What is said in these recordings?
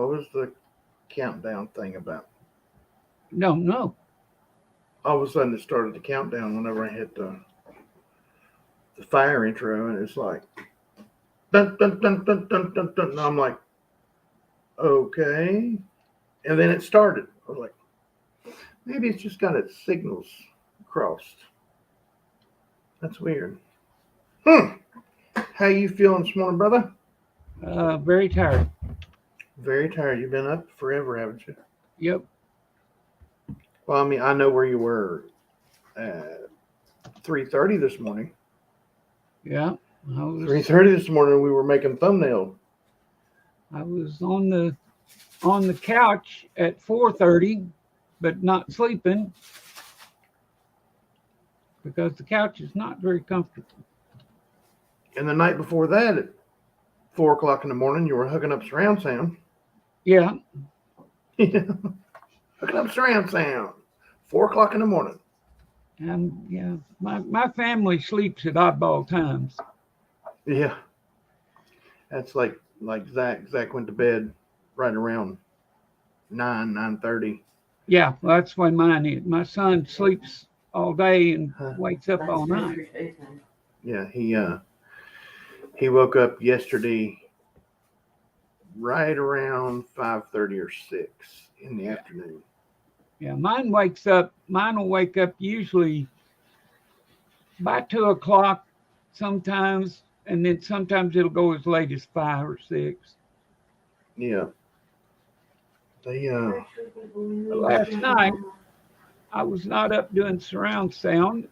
What was the countdown thing about? No. All of a sudden, it started the countdown whenever I hit the fire intro, and it's like dun dun dun dun dun dun dun. And I'm like, okay, and then it started. I was like, maybe it's just got its signals crossed. That's weird. How you feeling this morning, brother? Very tired. Very tired. You've been up forever, haven't you? Yep. Well, I mean, I know where you were at 3:30 this morning. Yeah. 3:30 this morning. We were making thumbnail. I was on the couch at 4:30, but not sleeping because the couch is not very comfortable. And the night before that, at 4 o'clock in the morning, you were hooking up surround sound. Yeah. Hooking up surround sound. 4 o'clock in the morning. And yeah, my family sleeps at oddball times. Yeah. That's like Zach. Zach went to bed right around 9:30. Yeah, well, that's when mine is. My son sleeps all day and wakes up all night. Yeah, he woke up yesterday right around 5:30 or 6 in the afternoon. Yeah, mine will wake up usually by 2 o'clock sometimes, and then sometimes it'll go as late as 5 or 6. Yeah. They Last night I was not up doing surround sound.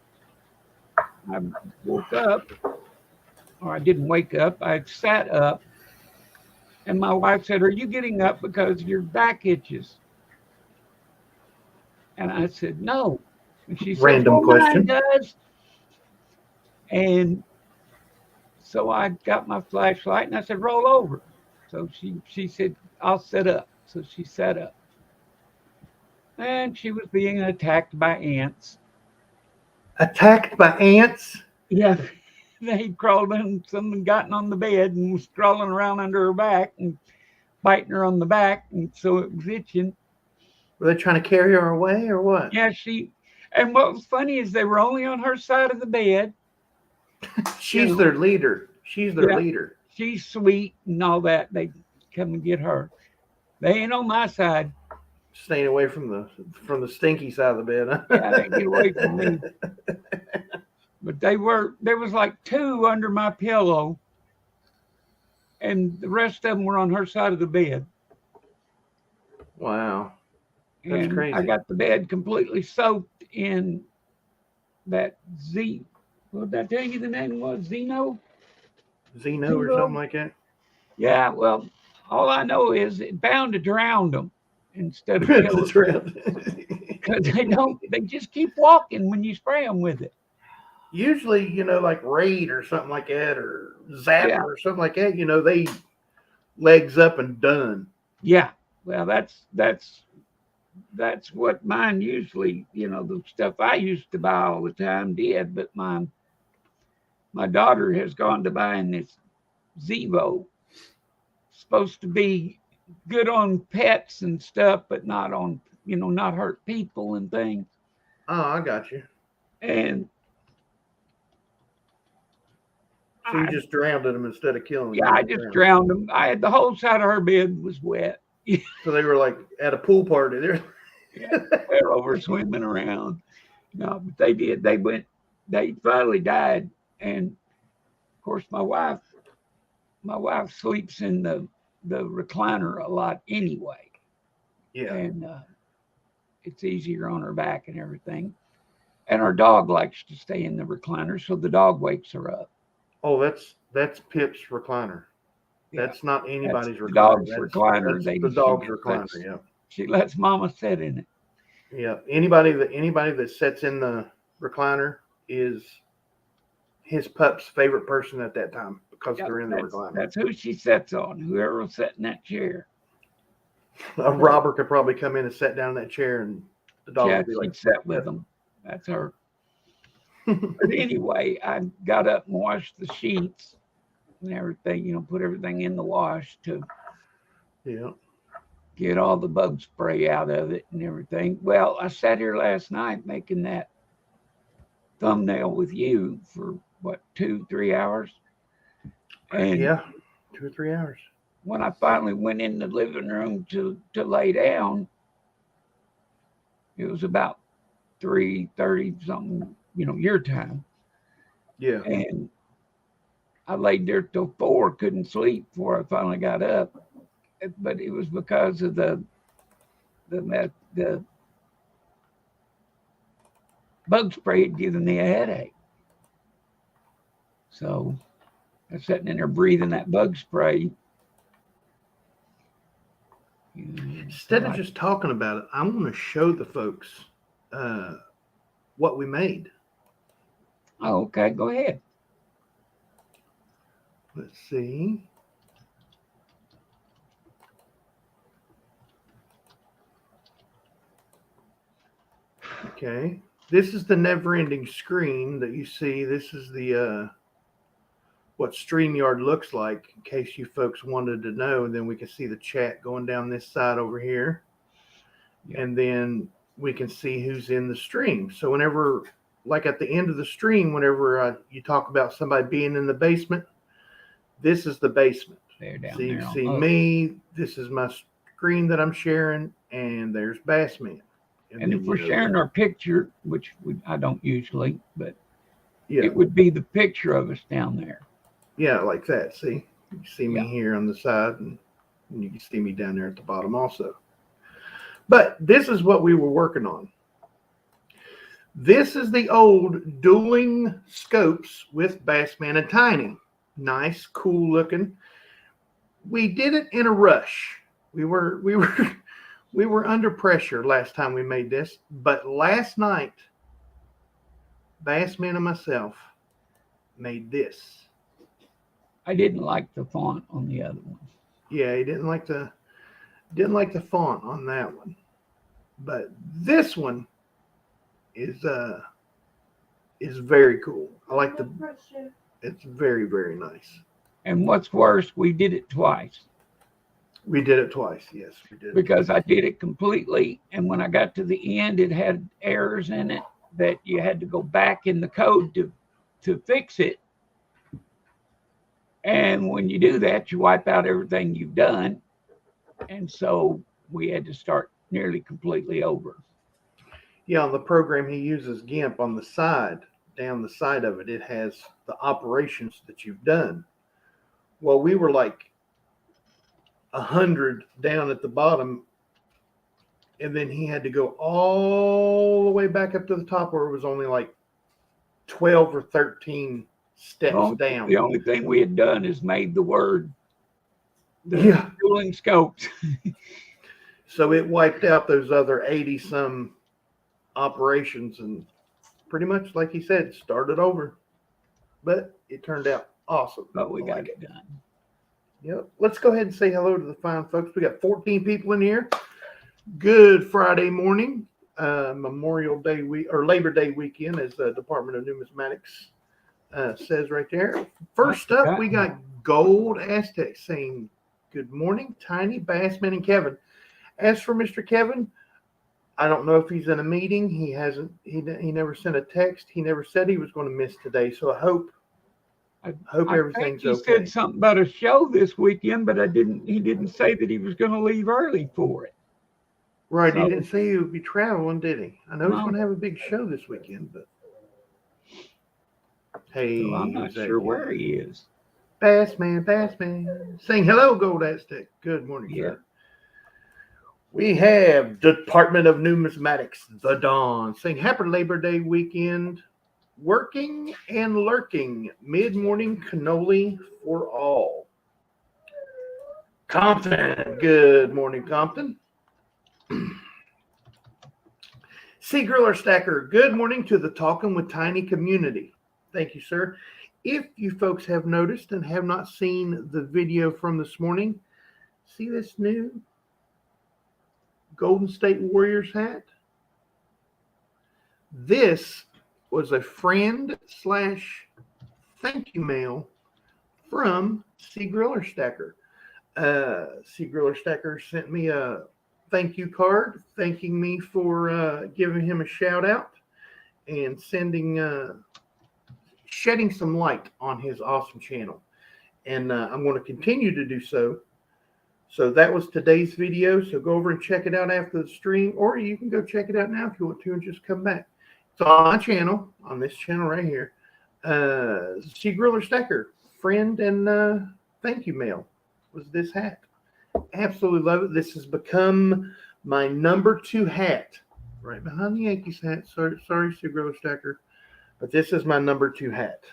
I woke up, or I didn't wake up, I sat up, and my wife said, "Are you getting up because your back itches?" And I said, "No." And she said, Random "Well, mine question. does." And so I got my flashlight and I said, "Roll over." So she said, "I'll sit up." So she sat up. And she was being attacked by ants. Attacked by ants? Yeah, they crawled in, someone gotten on the bed and was crawling around under her back and biting her on the back, and so it was itching. Were they trying to carry her away or what? Yeah, and what was funny is they were only on her side of the bed. She's their leader. She's their leader. She's sweet and all that. They come and get her. They ain't on my side. Staying away from the stinky side of the bed, huh? Yeah, they get away from me. But there was like 2 under my pillow, and the rest of them were on her side of the bed. Wow. That's crazy. I got the bed completely soaked in that what did I tell you the name was? Zeno or something like that? Yeah, well, all I know is it bound to drown them instead of killing them. Because they just keep walking when you spray them with it. Usually, like Raid or something like that, or Zapper or something like that, they legs up and done. Yeah, well, that's what mine usually, the stuff I used to buy all the time did. But my daughter has gone to buying this Zevo. Supposed to be good on pets and stuff, but not on, not hurt people and things. Oh, I got you. And so you just drowned them instead of killing them? Yeah, I just drowned them. I had the whole side of her bed was wet. So they were like at a pool party. They're over swimming around. No, but they did. They finally died. And of course, my wife sleeps in the recliner a lot anyway. Yeah. And it's easier on her back and everything. And our dog likes to stay in the recliner, so the dog wakes her up. Oh, that's Pip's recliner. Yeah. That's not anybody's recliner. Dog's recliner. That's the dog's recliner. Yeah. She lets Mama sit in it. Yeah. Anybody that sits in the recliner is his pup's favorite person at that time because they're in the recliner. That's who she sits on. Whoever will sit in that chair. A robber could probably come in and sit down in that chair, and the dog would be like, sit with them. That's her. But anyway, I got up and washed the sheets and everything, put everything in the wash to. Yeah. get all the bug spray out of it and everything. Well, I sat here last night making that thumbnail with you for what, 2-3 hours, and Yeah, 2 or 3 hours. when I finally went in the living room to lay down, it was about 3:30 something, your time, Yeah. and I laid there till 4, couldn't sleep before I finally got up. But it was because of the bug spray had given me a headache. So I was sitting in there breathing that bug spray. Instead of just talking about it, I want to show the folks what we made. Oh, okay, go ahead. Let's see. Okay. This is the never-ending screen that you see. This is the what StreamYard looks like, in case you folks wanted to know. And then we can see the chat going down this side over here. Yeah. And then we can see who's in the stream. So whenever, like at the end of the stream, whenever you talk about somebody being in the basement, this is the basement. They're down so you there can see me. This is my screen that I'm sharing, and there's Bassman. And if we're sharing our picture, which I don't usually, but yeah, it would be the picture of us down there. Yeah, like that. See, you can see me here on the side, and you can see me down there at the bottom also. But this is what we were working on. This is the old dueling scopes with Bassman and Tiny. Nice, cool looking. We did it in a rush. We were under pressure last time we made this, but last night, Bassman and myself made this. I didn't like the font on the other one. Yeah, he didn't like the font on that one, but this one is very cool. I like it's very, very nice. And what's worse, we did it twice. We did it twice. Yes, we did. Because I did it completely, and when I got to the end, it had errors in it that you had to go back in the code to fix it. And when you do that, you wipe out everything you've done. And so we had to start nearly completely over. Yeah, on the program he uses GIMP on the side, down the side of it, it has the operations that you've done. Well, we were like 100 down at the bottom, and then he had to go all the way back up to the top where it was only like 12 or 13 steps down. The only thing we had done is made the word dueling scopes. So it wiped out those other 80 some operations and pretty much, like he said, started over. But it turned out awesome. But we got it done. Yep. Let's go ahead and say hello to the fine folks. We got 14 people in here. Good Friday morning, Memorial Day week or Labor Day weekend, as the Department of Numismatics says right there. First up, we got Gold Aztec saying good morning, Tiny, Bassman, and Kevin. As for Mr. Kevin, I don't know if he's in a meeting. He hasn't. He never sent a text. He never said he was going to miss today. So I hope everything's okay. He said something about a show this weekend, but he didn't say that he was going to leave early for it. Right. So, he didn't say he would be traveling, did he? I know he's going to have a big show this weekend, but hey, so I'm not sure where he is. Bassman, saying hello, Gold Aztec. Good morning, sir. We have Department of Numismatics, the Dawn, saying happy Labor Day weekend, working and lurking, mid-morning cannoli for all. Compton, good morning, Compton. C. Griller Stacker, good morning to the Talkin with Tiny community. Thank you, sir. If you folks have noticed and have not seen the video from this morning, see this new Golden State Warriors hat? This was a friend / thank you mail from C. Griller Stacker. C. Griller Stacker sent me a thank you card thanking me for giving him a shout out and shedding some light on his awesome channel. And I'm going to continue to do so. So that was today's video. So go over and check it out after the stream, or you can go check it out now if you want to and just come back. It's on my channel, on this channel right here. C. Griller Stacker, friend and thank you mail was this hat. Absolutely love it. This has become my number 2 hat, right behind the Yankees hat. Sorry, C. Griller Stacker, but this is my number 2 hat.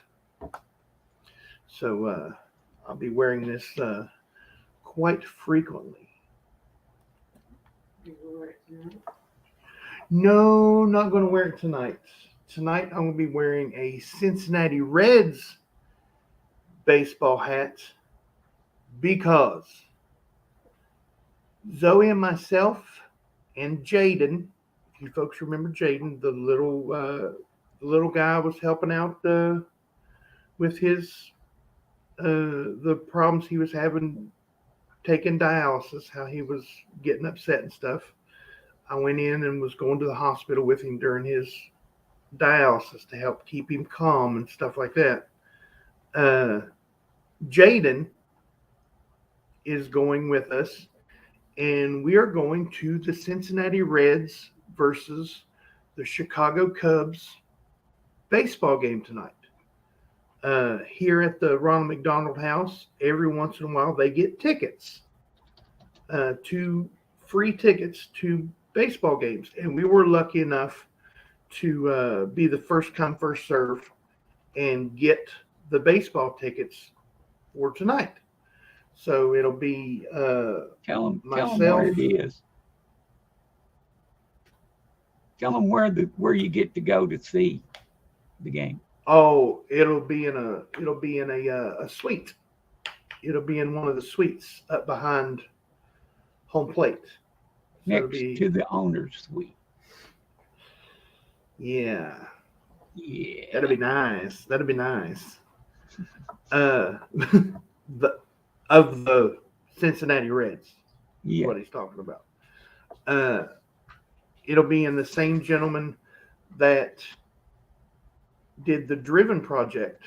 So I'll be wearing this quite frequently. No, not going to wear it tonight. Tonight I'm going to be wearing a Cincinnati Reds baseball hat because Zoe and myself and Jaden, if you folks remember Jaden, the little guy was helping out with his the problems he was having taking dialysis, how he was getting upset and stuff. I went in and was going to the hospital with him during his dialysis to help keep him calm and stuff like that. Jaden is going with us, and we are going to the Cincinnati Reds versus the Chicago Cubs baseball game tonight. Here at the Ronald McDonald house, every once in a while they get tickets, 2 free tickets to baseball games, and we were lucky enough to be the first come first serve and get the baseball tickets for tonight. So it'll be tell them myself. where it is. Tell them where you get to go to see the game. Oh, it'll be in a suite. It'll be in one of the suites up behind home plate. Next to the owner's suite. Yeah. Yeah. That'd be nice. Of the Cincinnati Reds. Yeah. What he's talking about. It'll be in the same gentleman that did the Driven project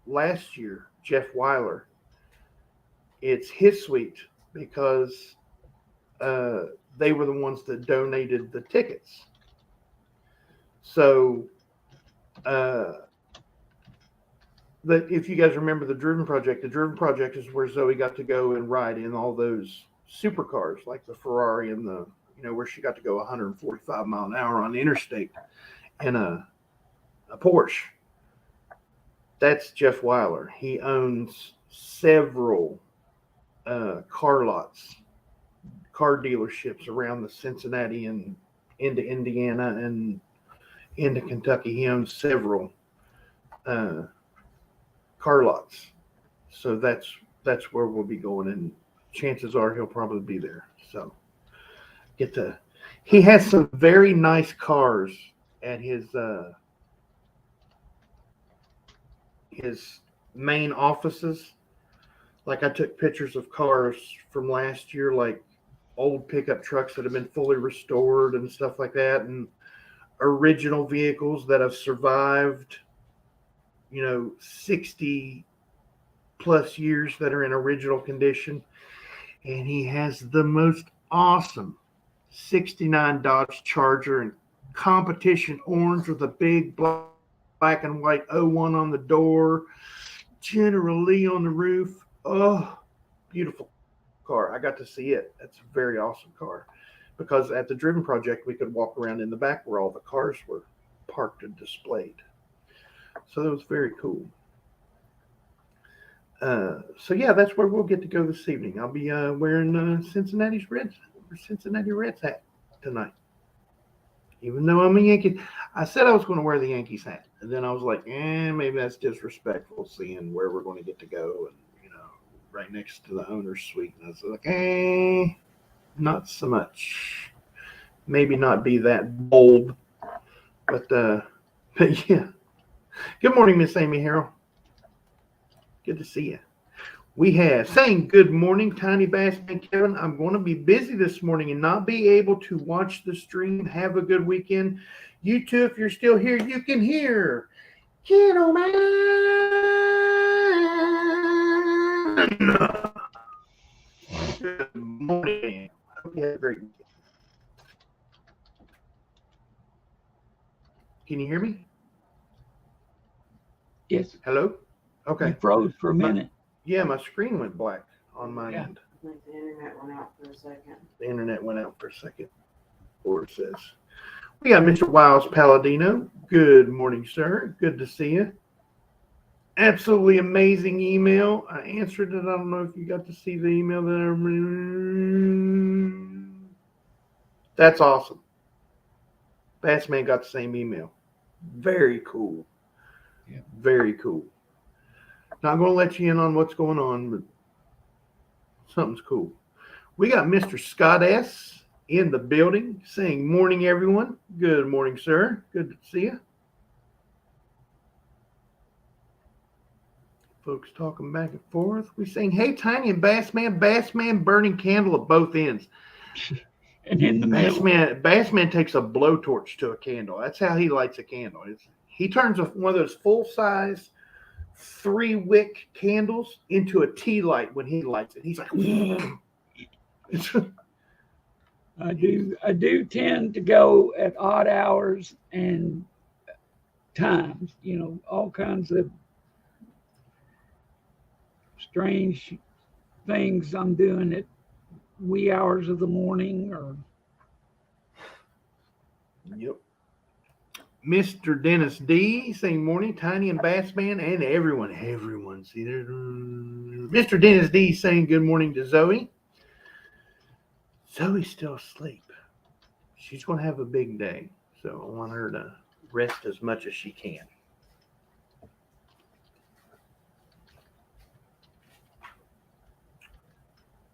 last year, Jeff Weiler. It's his suite because they were the ones that donated the tickets. So, if you guys remember the Driven project is where Zoe got to go and ride in all those supercars, like the Ferrari and where she got to go 145 mile an hour on the interstate in a Porsche. That's Jeff Weiler. He owns several car dealerships around the Cincinnati and into Indiana and into Kentucky. He owns several car lots. So that's where we'll be going, and chances are he'll probably be there. So he has some very nice cars at his main offices. Like, I took pictures of cars from last year, like old pickup trucks that have been fully restored and stuff like that, and original vehicles that have survived 60 plus years that are in original condition. And he has the most awesome 69 Dodge Charger in competition orange with a big black and white 01 on the door, General Lee on the roof. Oh, beautiful car. I got to see it. That's a very awesome car, because at the Driven project we could walk around in the back where all the cars were parked and displayed. So that was very cool. So yeah, that's where we'll get to go this evening. I'll be wearing Cincinnati Reds hat tonight. Even though I'm a Yankee, I said I was going to wear the Yankees hat, and then I was like, maybe that's disrespectful, seeing where we're going to get to go, and right next to the owner's suite. And I was like, not so much. Maybe not be that bold, but yeah. Good morning, Miss Amy Harrell. Good to see you. We have saying good morning, Tiny Bassman Kevin. I'm going to be busy this morning and not be able to watch the stream. Have a good weekend. You too, if you're still here, you can hear. Kiddo man. Good morning. Hope you had a great weekend. Can you hear me? Yes. Hello? Okay. You froze for a minute. My screen went black on my end. I think the internet went out for a second. The internet went out for a second. Or it says. We got Mr. Wiles Palladino. Good morning, sir. Good to see you. Absolutely amazing email. I answered it. I don't know if you got to see the email that That's awesome. Bassman got the same email. Very cool. Yeah. Very cool. Not going to let you in on what's going on, but something's cool. We got Mr. Scott S. in the building saying, morning, everyone. Good morning, sir. Good to see you. Folks talking back and forth. We saying, hey, Tiny and Bassman burning candle at both ends. And in the middle. Bassman takes a blowtorch to a candle. That's how he lights a candle. He turns one of those full-size 3-wick candles into a tea light when he lights it. He's like, I do tend to go at odd hours and times, all kinds of strange things I'm doing at wee hours of the morning or. Yep. Mr. Dennis D saying morning, Tiny and Bassman and everyone. See there. Mr. Dennis D saying good morning to Zoe. Zoe's still asleep. She's going to have a big day, so I want her to rest as much as she can.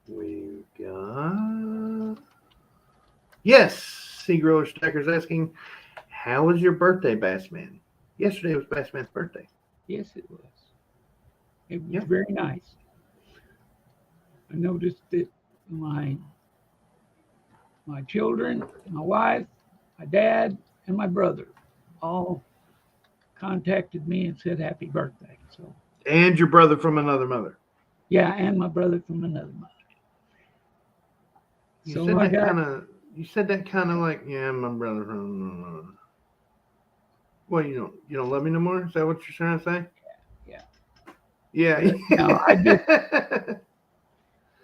We've got... Yes, Seagrower Stacker's asking, how was your birthday, Bassman? Yesterday was Bassman's birthday. Yes, it was. It was very nice. I noticed that my children, my wife, my dad, and my brother all contacted me and said happy birthday. So. And your brother from another mother. Yeah, and my brother from another mother. You said that kind of like, yeah, my brother from. Well, you don't love me no more? Is that what you're trying to say? Yeah. No,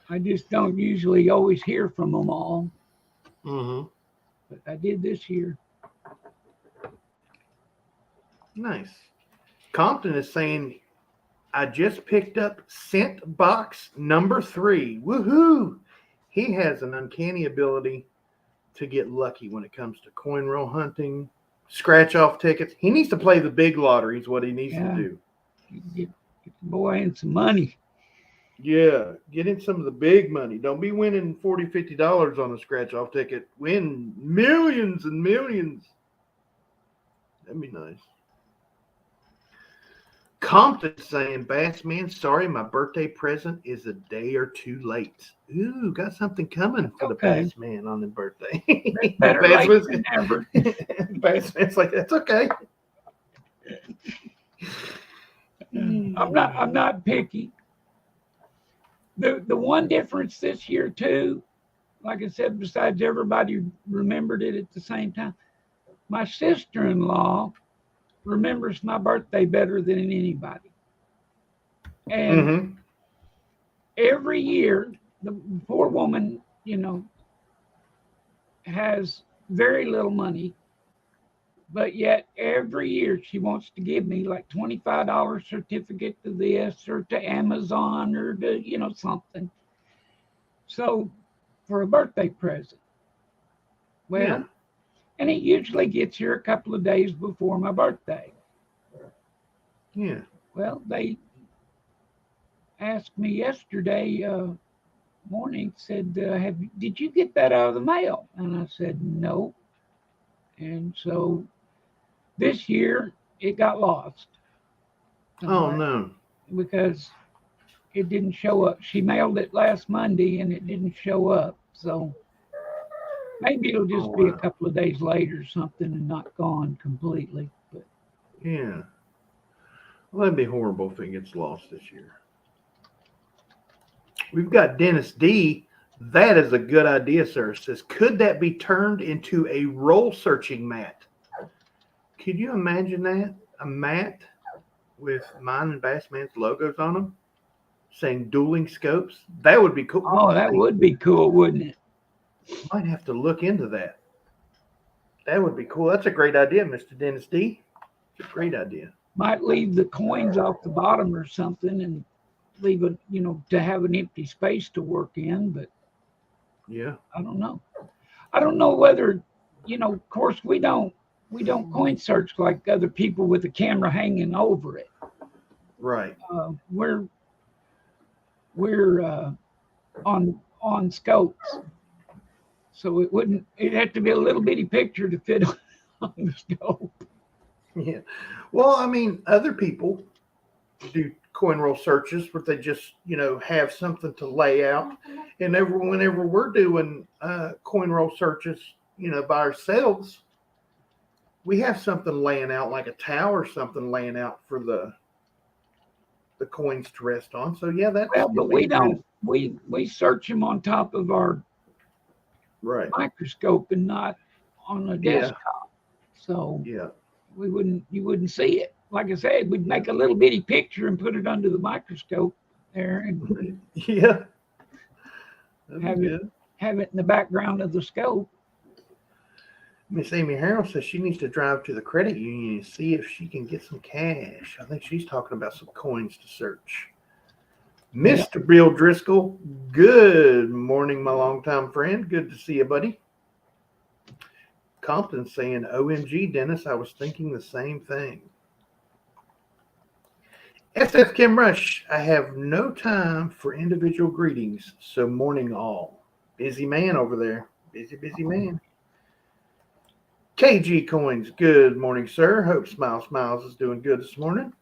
I just don't usually always hear from them all. Mm-hmm. But I did this year. Nice. Compton is saying, I just picked up scent box number 3. Woohoo! He has an uncanny ability to get lucky when it comes to coin roll hunting, scratch off tickets. He needs to play the big lottery is what he needs to do. Get the boy in some money. Yeah, get in some of the big money. Don't be winning $40, $50 on a scratch off ticket. Win millions and millions. That'd be nice. Compton saying, Bassman, sorry, my birthday present is a day or two late. Ooh, got something coming for the Bassman on his birthday. Better late than never. Bassman's like, that's okay. I'm not picky. The one difference this year too, like I said, besides everybody remembered it at the same time, my sister-in-law remembers my birthday better than anybody. And every year, the poor woman, has very little money, but yet every year she wants to give me like $25 certificate to this or to Amazon or to, something. So for a birthday present. Well, and it usually gets here a couple of days before my birthday. Yeah. Well, they asked me yesterday morning, said, did you get that out of the mail? And I said, no. And so this year it got lost. Oh, no. Because it didn't show up. She mailed it last Monday and it didn't show up. So maybe it'll just be a wow. couple of days later or something and not gone completely. But Yeah. Well, that'd be horrible if it gets lost this year. We've got Dennis D. That is a good idea, sir. Says, could that be turned into a roll searching mat? Could you imagine that? A mat with mine and Bassman's logos on them saying dueling scopes? That would be cool. oh, that would be cool, wouldn't it? Might have to look into that. That would be cool. That's a great idea, Mr. Dennis D. It's a great idea. Might leave the coins off the bottom or something and leave it, to have an empty space to work in. But Yeah. I don't know. I don't know whether, of course, we don't coin search like other people with a camera hanging over it. Right. We're on scopes, so it'd have to be a little bitty picture to fit on the scope. Yeah. Well, I mean, other people do coin roll searches where they just, have something to lay out. And whenever we're doing coin roll searches, by ourselves, we have something laying out like a towel or something laying out for the coins to rest on. So yeah, that's Well, but we don't. We search them on top of our right. microscope and not on a Yeah. desktop. So Yeah. you wouldn't see it. Like I said, we'd make a little bitty picture and put it under the microscope there and Yeah. That'd Have be it- good. have it in the background of the scope. Miss Amy Harrell says she needs to drive to the credit union and see if she can get some cash. I think she's talking about some coins to search. Mr. Bill Driscoll, good morning, my longtime friend. Good to see you, buddy. Compton saying, OMG, Dennis, I was thinking the same thing. SF Kim Rush, I have no time for individual greetings, so morning all. Busy man over there. Busy man. KG Coins, good morning, sir. Hope Smiles is doing good this morning.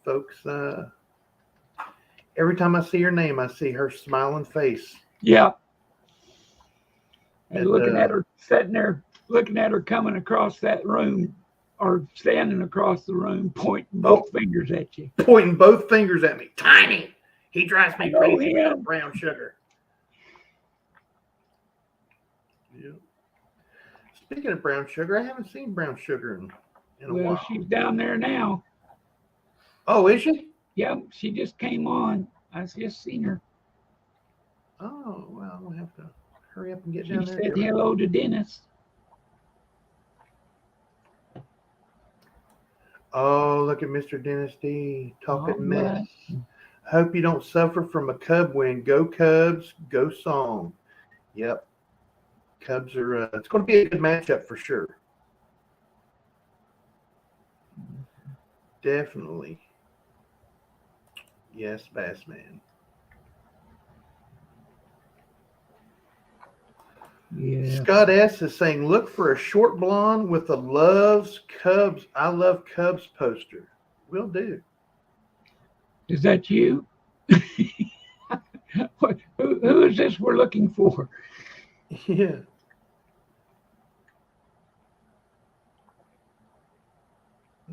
Folks, every time I see her name, I see her smiling face. Yeah. And And, looking at her, sitting there, looking at her coming across that room or standing across the room, pointing both fingers at you. Pointing both fingers at me. Tiny. He drives me I know crazy him. about brown sugar. Yeah. Speaking of brown sugar, I haven't seen brown sugar in a Well, while. she's down there now. Oh, is she? Yep, she just came on. I just seen her. Oh, well, I'm going to have to hurry up and get She down there. said hello to Dennis. Oh, look at Mr. Dennis D. talking All mess. right. Hope you don't suffer from a Cub win. Go Cubs, go Song. Yep. Cubs are, it's going to be a good matchup for sure. Definitely. Yes, Bassman. Yeah. Scott S. is saying, look for a short blonde with a loves Cubs. I love Cubs poster. Will do. Is that you? Who is this we're looking for? Yeah.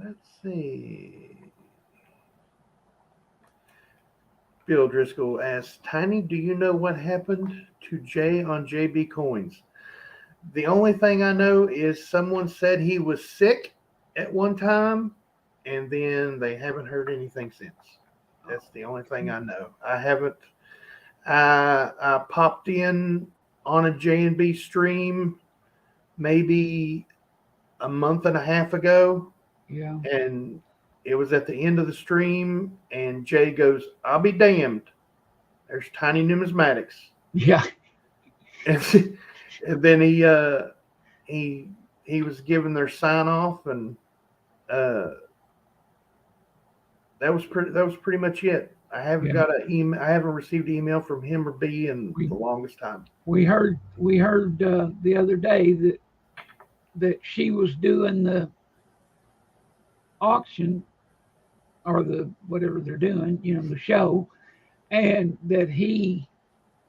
Let's see. Bill Driscoll asks, Tiny, do you know what happened to Jay on JB Coins? The only thing I know is someone said he was sick at one time, and then they haven't heard anything since. That's the only thing I know. I popped in on a J&B stream maybe a month and a half ago, Yeah. and it was at the end of the stream, and Jay goes, I'll be damned. There's Tiny Numismatics. Yeah. And then he was given their sign off, and that was pretty much it. I haven't got an email. I haven't received an email from him or B in the longest time. We heard the other day that she was doing the auction or the whatever they're doing, the show, and that he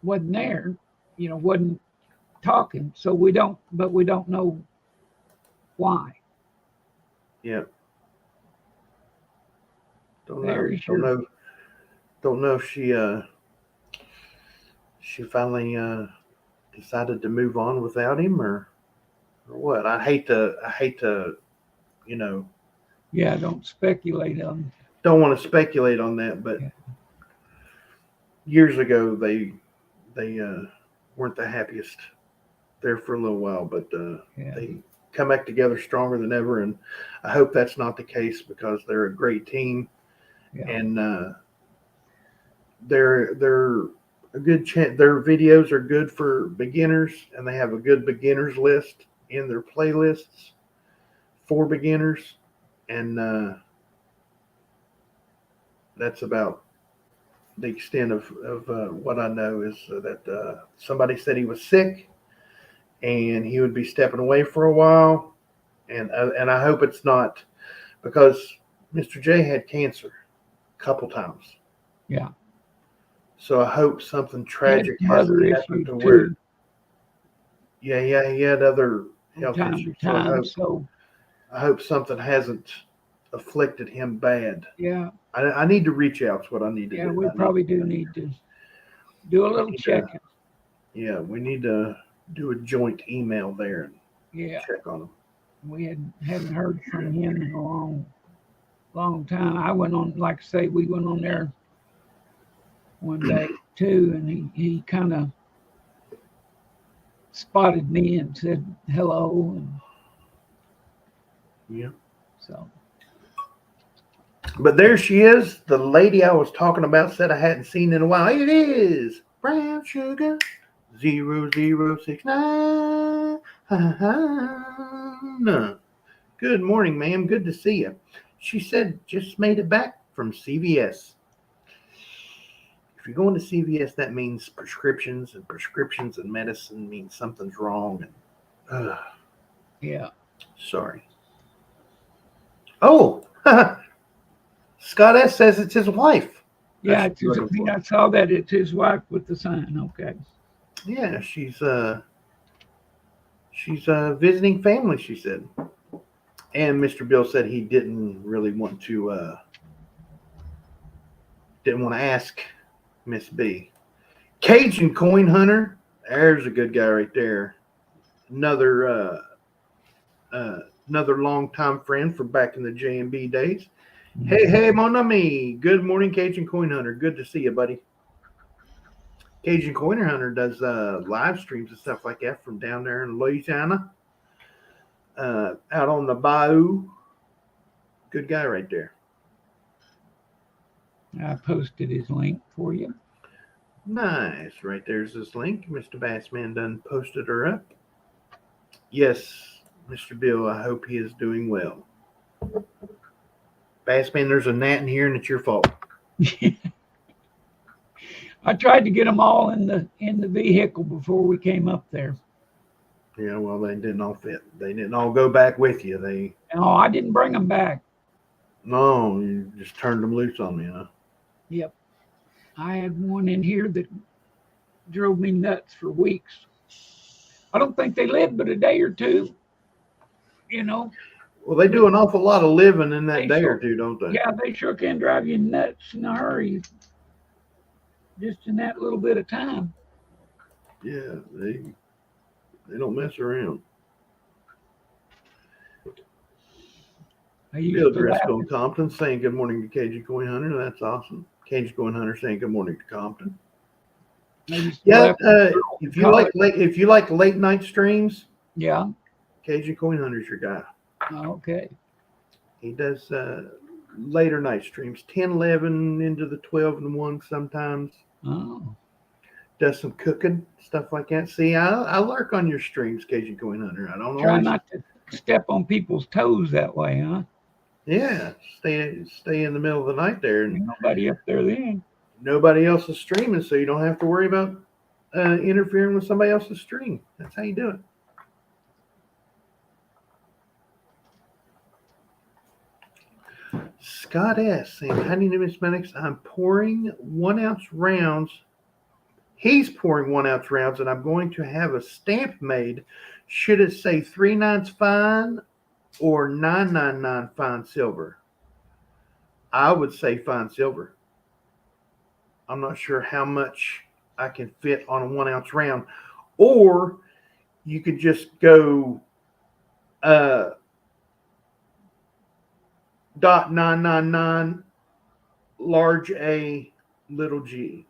wasn't there, wasn't talking. So we don't know why. Yeah. Don't know. Very sure. Don't know if she finally decided to move on without him or what. I hate to, Yeah, don't speculate on. don't want to speculate on that, but Yeah. years ago they weren't the happiest there for a little while, but Yeah. they come back together stronger than ever, and I hope that's not the case because they're a great team. Yeah. And they're a good chance. Their videos are good for beginners, and they have a good beginners list in their playlists for beginners, and that's about the extent of what I know. Is that somebody said he was sick and he would be stepping away for a while, and I hope it's not because Mr. J had cancer a couple times. Yeah. So I hope something tragic He had other hasn't happened issues to where. too, Yeah, he had other from health time issues. to time. So I hope something hasn't afflicted him bad. Yeah. I need to reach out. Is what I need to Yeah, do. we probably do need to do a little checking. Yeah, we need to do a joint email there and Yeah. check on him. We hadn't heard from him in a long time. I went on, like I say, we went on there one day too, and he kind of spotted me and said hello, and Yeah. so. But there she is, the lady I was talking about. Said I hadn't seen in a while. It is Brown Sugar 0069. Good morning, ma'am. Good to see you. She said just made it back from CVS. If you're going to CVS, that means prescriptions, and prescriptions and medicine means something's wrong. And Yeah. sorry. Oh, Scott S says it's his wife. Yeah, That's what I'm looking for. I saw that it's his wife with the sign. Okay. Yeah, she's visiting family, she said. And Mr. Bill said he didn't really want to ask Miss B. Cajun Coin Hunter, there's a good guy right there. Another longtime friend from back in the J&B days. Hey, mon ami. Good morning, Cajun Coin Hunter. Good to see you, buddy. Cajun Coin Hunter does live streams and stuff like that from down there in Louisiana, out on the bayou. Good guy right there. I posted his link for you. Nice. Right there's this link. Mr. Bassman done posted her up. Yes, Mr. Bill, I hope he is doing well. Bassman, there's a gnat in here and it's your fault. I tried to get them all in the vehicle before we came up there. Yeah, well, they didn't all fit. They didn't all go back with you. No, I didn't bring them back. No, you just turned them loose on me, huh? Yep. I had one in here that drove me nuts for weeks. I don't think they lived but a day or two. Well, they do an awful lot of living in that They day sure- or two, don't they? Yeah, they sure can drive you nuts in a hurry. Just in that little bit of time. Yeah, they don't mess around. I used Bill to laugh. Driscoll in Compton saying good morning to Cajun Coin Hunter. That's awesome. Cajun Coin Hunter saying good morning to Compton. I used to Yeah, laugh at if you like late night streams, Yeah. Cajun Coin Hunter's your guy. Okay. He does later night streams, 10, 11 into the 12 and 1 sometimes. Oh. Does some cooking, stuff like that. See, I lurk on your streams, Cajun Coin Hunter. I don't know. Try not to step on people's toes that way, huh? Yeah, stay in the middle of the night there, and Ain't nobody up there then. nobody else is streaming, so you don't have to worry about interfering with somebody else's stream. That's how you do it. Scott S. saying, "Honey Numismatics, I'm pouring 1 ounce rounds. He's pouring 1 ounce rounds, and I'm going to have a stamp made. Should it say 3/9 fine or 999 fine silver?" I would say fine silver. I'm not sure how much I can fit on a 1 ounce round. Or you could just go .999 large A little g.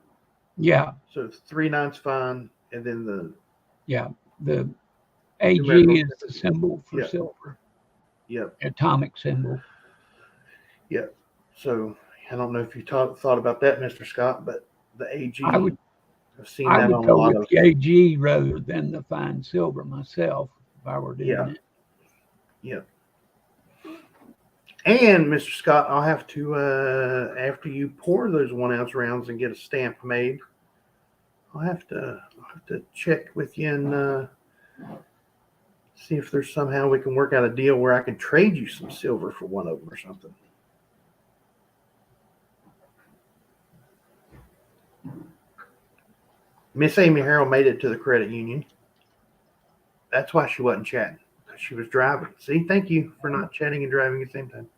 Yeah, So it's 3/9 fine, and then the AG numerical is the symbol for Yeah. silver, Yep. atomic symbol. Yep. So I don't know if you thought about that, Mr. Scott, but the AG, I would I've seen I that would on a go lot with of. the AG rather than the fine silver myself if I were doing Yeah. it. Yep. And Mr. Scott, I'll have to after you pour those 1 ounce rounds and get a stamp made, I'll have to check with you and see if there's somehow we can work out a deal where I can trade you some silver for one of them or something. Miss Amy Harrell made it to the credit union. That's why she wasn't chatting. She was driving. See, thank you for not chatting and driving at the same time.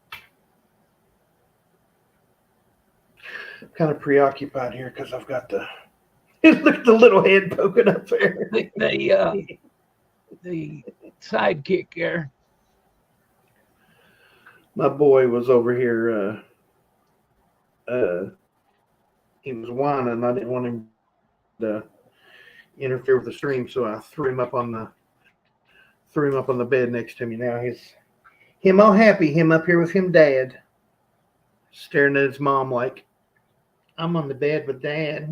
I'm kind of preoccupied here because I've got the look at the little head poking up there. The sidekick there. My boy was over here. He was whining. I didn't want him to interfere with the stream, so I threw him up on the bed next to me. Now him all happy. Him up here with him, Dad, staring at his mom like, "I'm on the bed with Dad."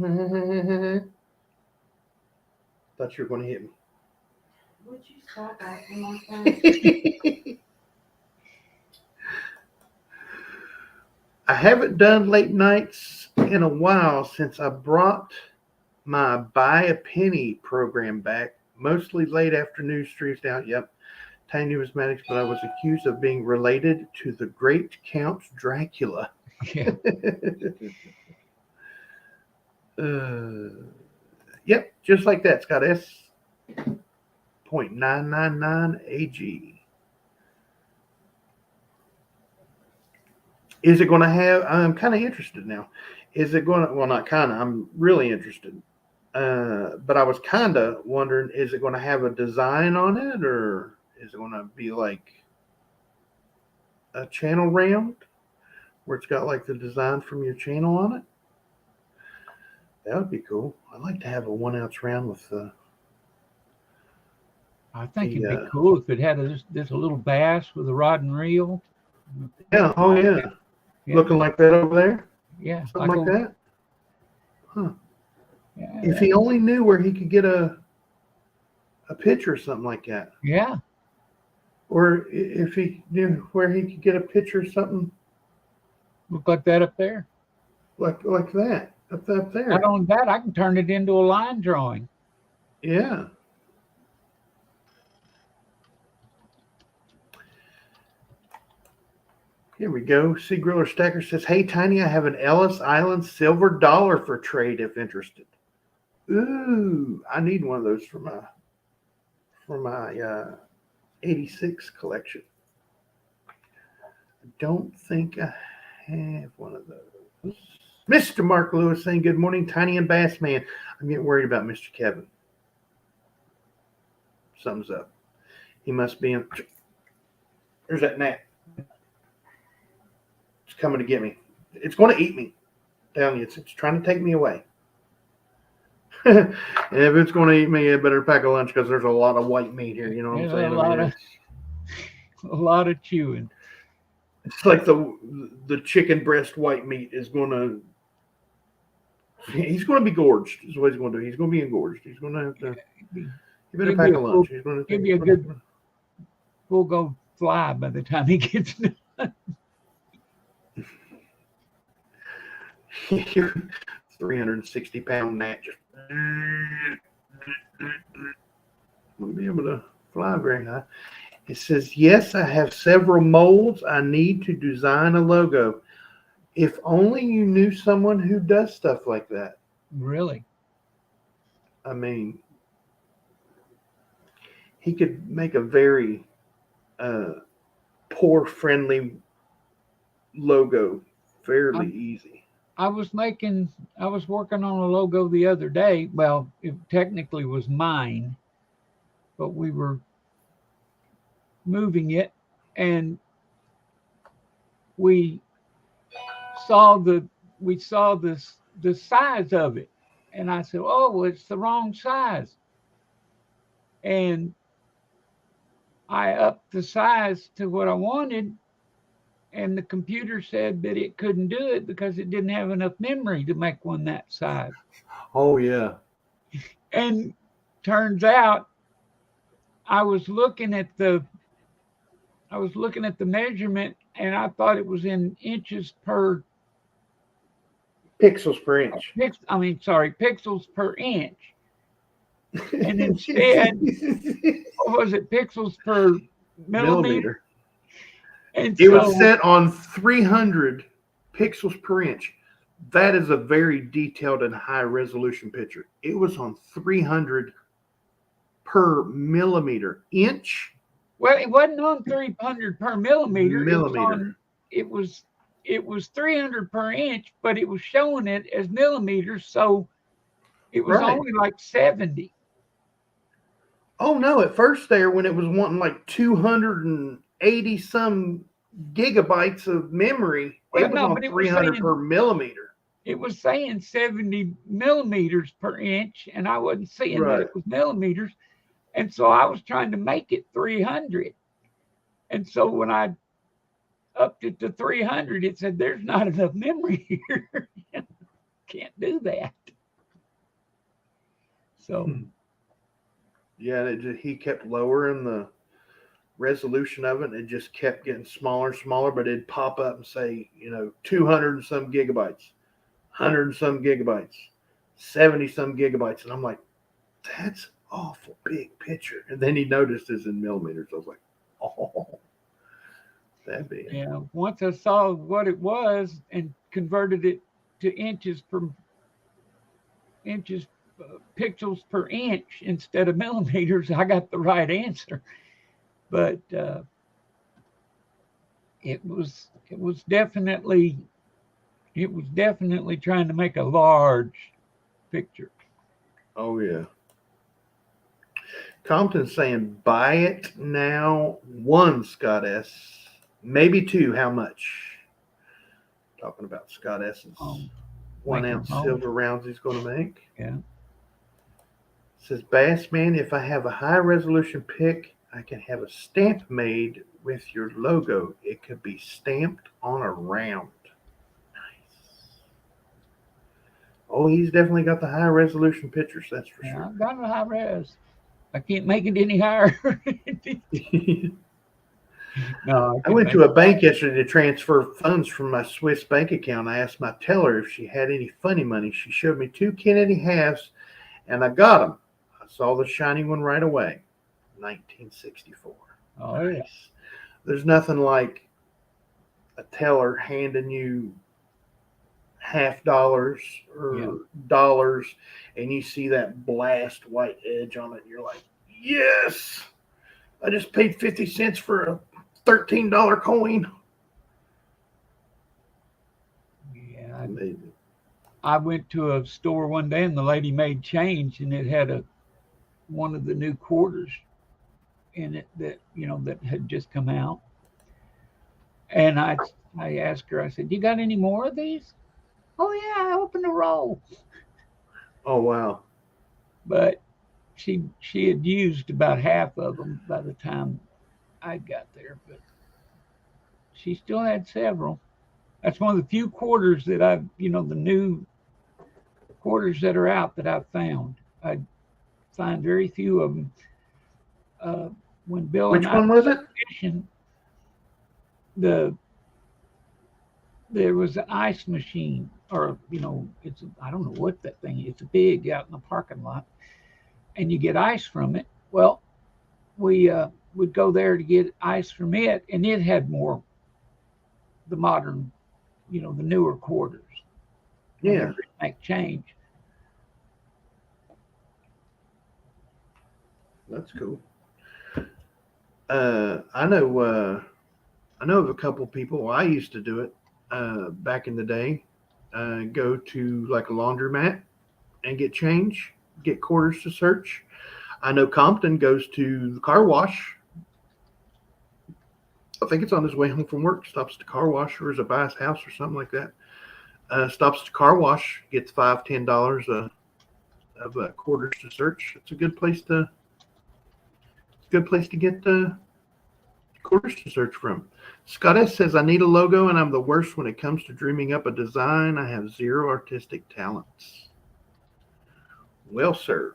Thought you were going to hit me. Would you stop acting like that? I haven't done late nights in a while since I brought my Buy a Penny program back. Mostly late afternoon streams now. Yep. Tiny Numismatics, but I was accused of being related to the great Count Dracula. Yeah. Yep, just like that, Scott S. 0.999 AG. Is it going to have, I'm kind of interested now. Is it going to, well, not kind of, I'm really interested. But I was kind of wondering, is it going to have a design on it, or is it going to be like a channel round where it's got like the design from your channel on it? That would be cool. I'd like to have a 1 ounce round with I think it'd be cool if it had this a little bass with a rod and reel. yeah, oh yeah. Looking like that over there? Yeah. Something like that? Huh. Yeah, if he only knew where he could get a picture or something like that. Yeah. Or if he knew where he could get a picture or something. Look like that up there. Like that. Up there. Not only that, I can turn it into a line drawing. Yeah. Here we go. Sea Griller Stacker says, "Hey, Tiny, I have an Ellis Island silver dollar for trade if interested." Ooh, I need one of those for my 86 collection. I don't think I have one of those. Mr. Mark Lewis saying, "Good morning, Tiny and Bass Man." I'm getting worried about Mr. Kevin. Something's up. He must be in. There's that gnat. It's coming to get me. It's going to eat me. Down you. It's trying to take me away. And if it's going to eat me, I better pack a lunch because there's a lot of white meat here. You know what I'm saying? A lot of chewing. It's like the chicken breast white meat is going to. He's going to be gorged. Is what he's going to do. He's going to be engorged. He's going to have to. You better pack a lunch. He's going to give me a good full go fly by the time he gets done. 360-pound gnat just won't be able to fly very high. It says, "Yes, I have several molds. I need to design a logo. If only you knew someone who does stuff like that. Really? I mean, he could make a very poor friendly logo fairly easy. I was working on a logo the other day. Well, it technically was mine, but we were moving it, and we saw the size of it, and I said, "Oh, well, it's the wrong size," and I upped the size to what I wanted, and the computer said that it couldn't do it because it didn't have enough memory to make one that size. Oh yeah. And turns out I was looking at the measurement, and I thought it was in inches per Pixels per inch. pixels per inch. And instead, what was it, pixels per millimeter? And it was set on 300 pixels per inch. That is a very detailed and high resolution picture. It was on 300 per millimeter. Inch? Well, it wasn't on 300 per millimeter. Millimeter. It was 300 per inch, but it was showing it as millimeters, so it was only like 70. Oh no! At first, there when it was wanting like 280 some gigabytes of memory, it was on 300 per millimeter. It was saying 70 millimeters per inch, and I wasn't seeing that it was millimeters. And so I was trying to make it 300. And so when I upped it to 300, it said, "There's not enough memory here." Can't do that. So. Yeah, he kept lowering the resolution of it, and it just kept getting smaller and smaller, but it'd pop up and say, 200 and some gigabytes, 100 and some gigabytes, 70 some gigabytes. And I'm like, that's awful big picture. And then he noticed it's in millimeters. I was like, oh, that big. Yeah, once I saw what it was and converted it to pixels per inch instead of millimeters, I got the right answer. But it was definitely trying to make a large picture. Oh yeah. Compton's saying buy it now. 1 Scott S, maybe 2. How much? Talking about Scott S's 1 ounce silver rounds he's going to make. Yeah. Says Bass Man, if I have a high resolution pic, I can have a stamp made with your logo. It could be stamped on a round. Nice. Oh, he's definitely got the high resolution pictures, that's for sure. I've got a high res. I can't make it any higher. No, I went to a bank yesterday to transfer funds from my Swiss bank account. I asked my teller if she had any funny money. She showed me 2 Kennedy halves, and I got them. I saw the shiny one right away. 1964. Oh, nice. Yeah. There's nothing like a teller handing you $50 or dollars, and you see that blast white edge on it, and you're like, yes, I just paid 50 cents for a $13 coin. Yeah. I went to a store one day, and the lady made change, and it had one of the new quarters in it that had just come out. And I asked her, I said, "You got any more of these?" "Oh yeah, I opened a roll." Oh wow. But she had used about half of them by the time I got there, but she still had several. That's one of the few quarters that I've, the new quarters that are out that I've found. I find very few of them. When Bill Which and I one was it? Fishing, there was an ice machine, or I don't know what that thing is. It's big out in the parking lot, and you get ice from it. Well, we would go there to get ice from it, and it had more the modern the newer quarters. Yeah, Whenever you make change. that's cool. I know of a couple people. I used to do it back in the day. Go to like a laundromat and get change, get quarters to search. I know Compton goes to the car wash. I think it's on his way home from work. Stops at the car wash, or is it by his house or something like that. Stops at the car wash, gets $5-10 of quarters to search. It's a good place to. It's a good place to get quarters to search from. Scott S says, I need a logo and I'm the worst when it comes to dreaming up a design. I have zero artistic talents. Well, sir,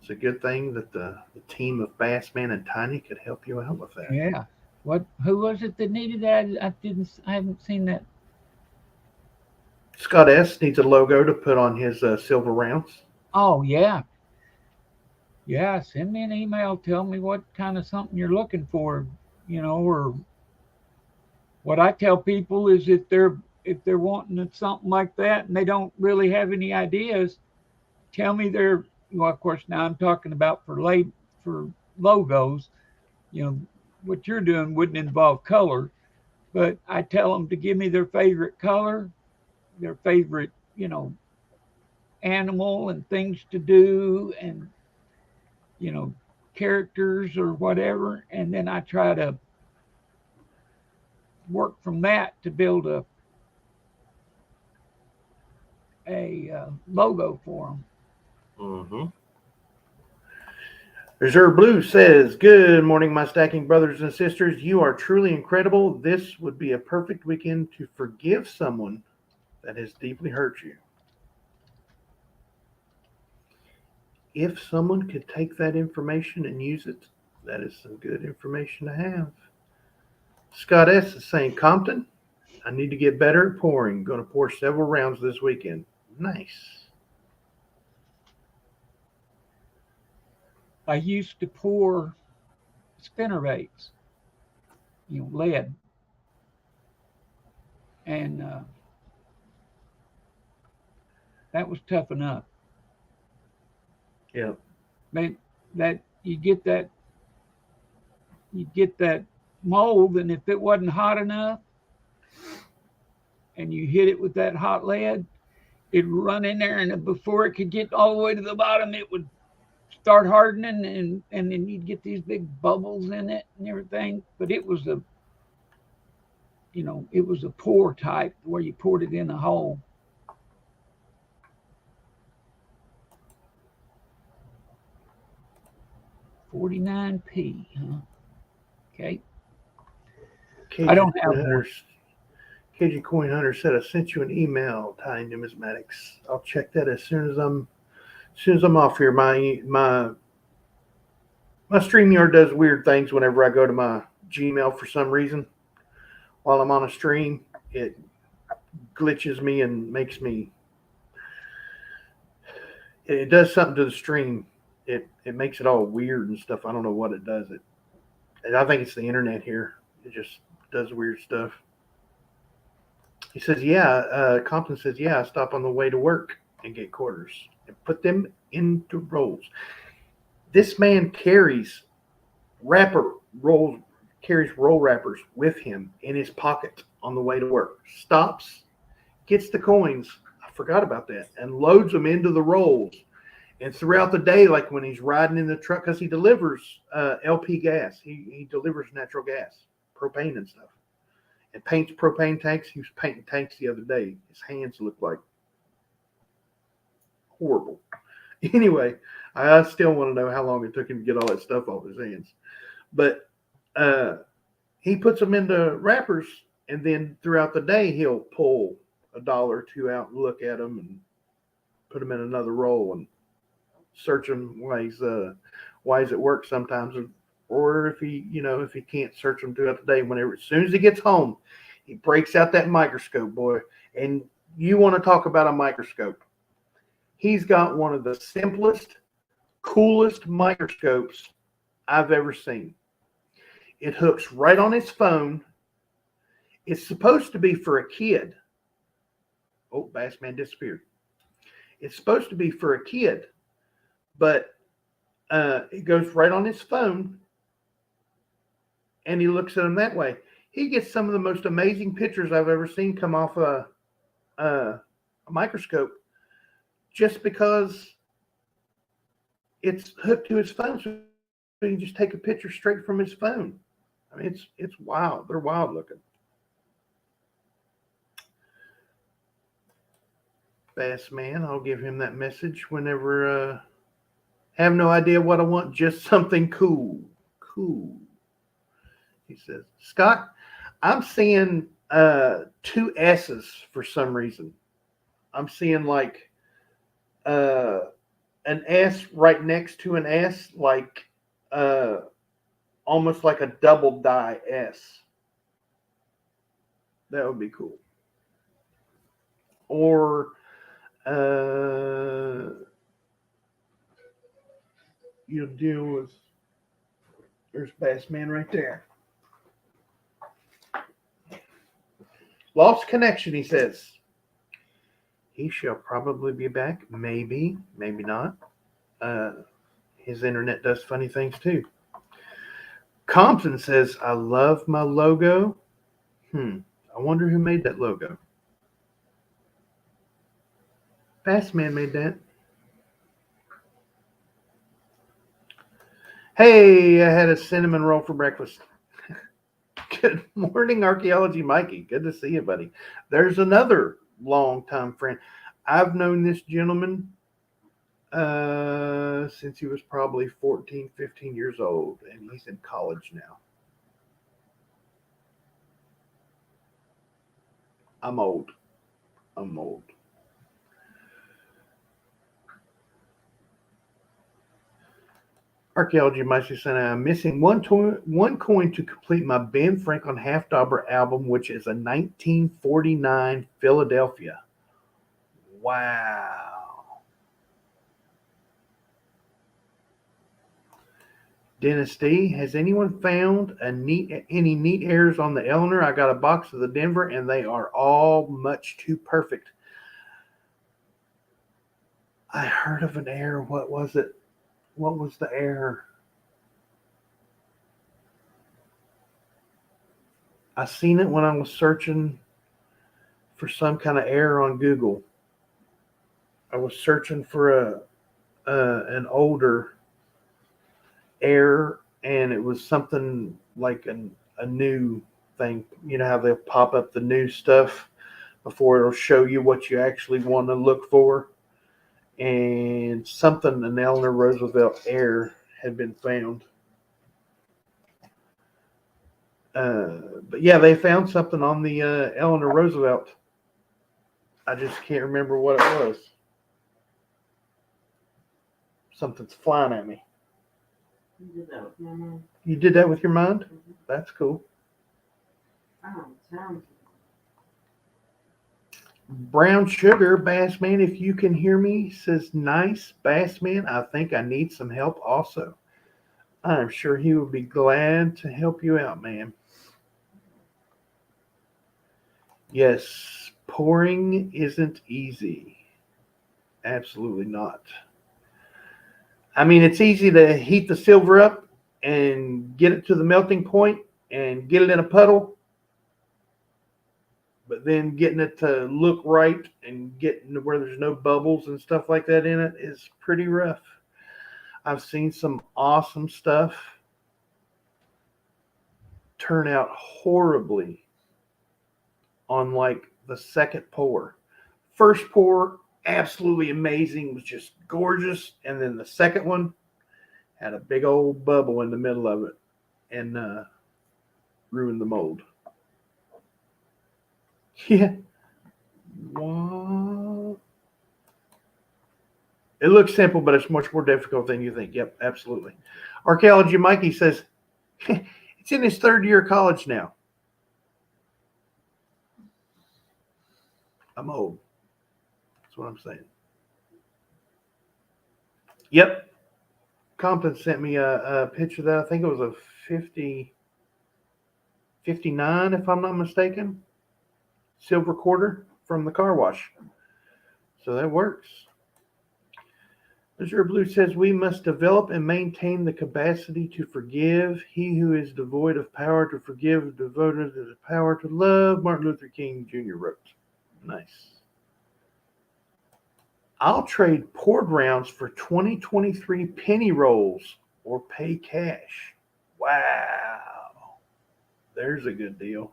it's a good thing that the team of Bassman and Tiny could help you out with that. Yeah. Who was it that needed that? I haven't seen that. Scott S needs a logo to put on his silver rounds. Oh, yeah. Yeah, send me an email. Tell me what kind of something you're looking for, or what I tell people is if they're wanting something like that and they don't really have any ideas, tell me well, of course, now I'm talking about for logos, what you're doing wouldn't involve color, but I tell them to give me their favorite color, their favorite, animal and things to do, and characters or whatever, and then I try to work from that to build a logo for them. Mm-hmm. Reserve Blue says, good morning, my stacking brothers and sisters. You are truly incredible. This would be a perfect weekend to forgive someone that has deeply hurt you. If someone could take that information and use it, that is some good information to have. Scott S is saying, Compton, I need to get better at pouring. Going to pour several rounds this weekend. Nice. I used to pour spinnerbaits, lead, and that was tough enough. Yeah. Man, that you get that mold, and if it wasn't hot enough and you hit it with that hot lead, it'd run in there, and before it could get all the way to the bottom, it would start hardening, and then you'd get these big bubbles in it and everything. But it was a pour type where you poured it in a hole. $49p, huh? Okay. I don't have one. KG Coin Hunter said, I sent you an email, Tiny Numismatics. I'll check that as soon as I'm off here. My StreamYard does weird things whenever I go to my Gmail for some reason. While I'm on a stream, it glitches me and makes me. It does something to the stream. It makes it all weird and stuff. I don't know what it does. I think it's the internet here. It just does weird stuff. He says, Compton says, I stop on the way to work and get quarters and put them into rolls. This man carries roll wrappers with him in his pocket on the way to work. Stops, gets the coins, I forgot about that, and loads them into the rolls. And throughout the day, like when he's riding in the truck, because he delivers LP gas. He delivers natural gas, propane and stuff. And paints propane tanks. He was painting tanks the other day. His hands look like horrible. Anyway, I still want to know how long it took him to get all that stuff off his hands. But he puts them into wrappers, and then throughout the day, he'll pull $1 or $2 out and look at them and put them in another roll and search them while he's at work sometimes. Or if he can't search them throughout the day, as soon as he gets home, he breaks out that microscope, boy. And you want to talk about a microscope. He's got one of the simplest, coolest microscopes I've ever seen. It hooks right on his phone. It's supposed to be for a kid. Oh, Bassman disappeared. It's supposed to be for a kid, but it goes right on his phone, and he looks at them that way. He gets some of the most amazing pictures I've ever seen come off a microscope just because it's hooked to his phone, so he can just take a picture straight from his phone. I mean, it's wild. They're wild looking. Bass Man, I'll give him that message whenever. Have no idea what I want, just something cool. Cool. He says, Scott, I'm seeing two S's for some reason. I'm seeing like an S right next to an S, like almost like a double die S. That would be cool. Or you'll deal with, there's Bassman right there. Lost connection, he says. He shall probably be back. Maybe, maybe not. His internet does funny things too. Compton says, I love my logo. I wonder who made that logo. Bassman made that. Hey, I had a cinnamon roll for breakfast. Good morning, Archaeology Mikey. Good to see you, buddy. There's another longtime friend. I've known this gentleman since he was probably 14, 15 years old, and he's in college now. I'm old. Archaeology Mikey said, I'm missing one coin to complete my Ben Franklin Half Dobber album, which is a 1949 Philadelphia. Wow. Dennis D, has anyone found any neat errors on the Eleanor? I got a box of the Denver, and they are all much too perfect. I heard of an error. What was it? What was the error? I seen it when I was searching for some kind of error on Google. I was searching for an older error, and it was something like a new thing. You know how they'll pop up the new stuff before it'll show you what you actually want to look for. And something, an Eleanor Roosevelt error had been found. But yeah, they found something on the Eleanor Roosevelt. I just can't remember what it was. Something's flying at me. You did that with my mom. You did that with your mind? Mm-hmm. That's cool. Oh, sounds. Brown Sugar, Bassman, if you can hear me, says, nice, Bassman. I think I need some help also. I'm sure he will be glad to help you out, man. Yes, pouring isn't easy. Absolutely not. I mean, it's easy to heat the silver up and get it to the melting point and get it in a puddle. But then getting it to look right and getting to where there's no bubbles and stuff like that in it is pretty rough. I've seen some awesome stuff turn out horribly on like the second pour. First pour, absolutely amazing, was just gorgeous. And then the second one had a big old bubble in the middle of it and ruined the mold. Yeah. What? It looks simple, but it's much more difficult than you think. Yep, absolutely. Archaeology Mikey says, it's in his third year of college now. I'm old. That's what I'm saying. Yep. Compton sent me a picture of that. I think it was a 50. 59, if I'm not mistaken. Silver quarter from the car wash. So that works. Azure Blue says, we must develop and maintain the capacity to forgive. He who is devoid of power to forgive is devoted to the power to love. Martin Luther King Jr. wrote. Nice. I'll trade poured rounds for 2023 penny rolls or pay cash. Wow. There's a good deal.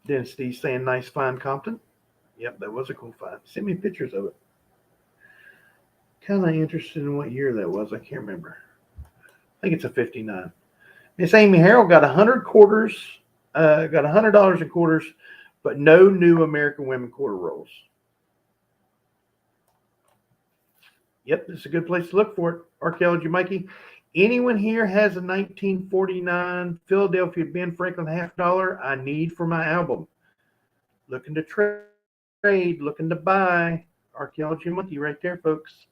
Dennis D saying, nice find, Compton. Yep, that was a cool find. Send me pictures of it. Kind of interested in what year that was. I can't remember. I think it's a 59. Miss Amy Harrell got 100 quarters, got $100 in quarters, but no new American Women quarter rolls. Yep, this is a good place to look for it. Archaeology Mikey. Anyone here has a 1949 Philadelphia Ben Franklin $50 I need for my album? Looking to trade, looking to buy. Archaeology Monkey right there, folks.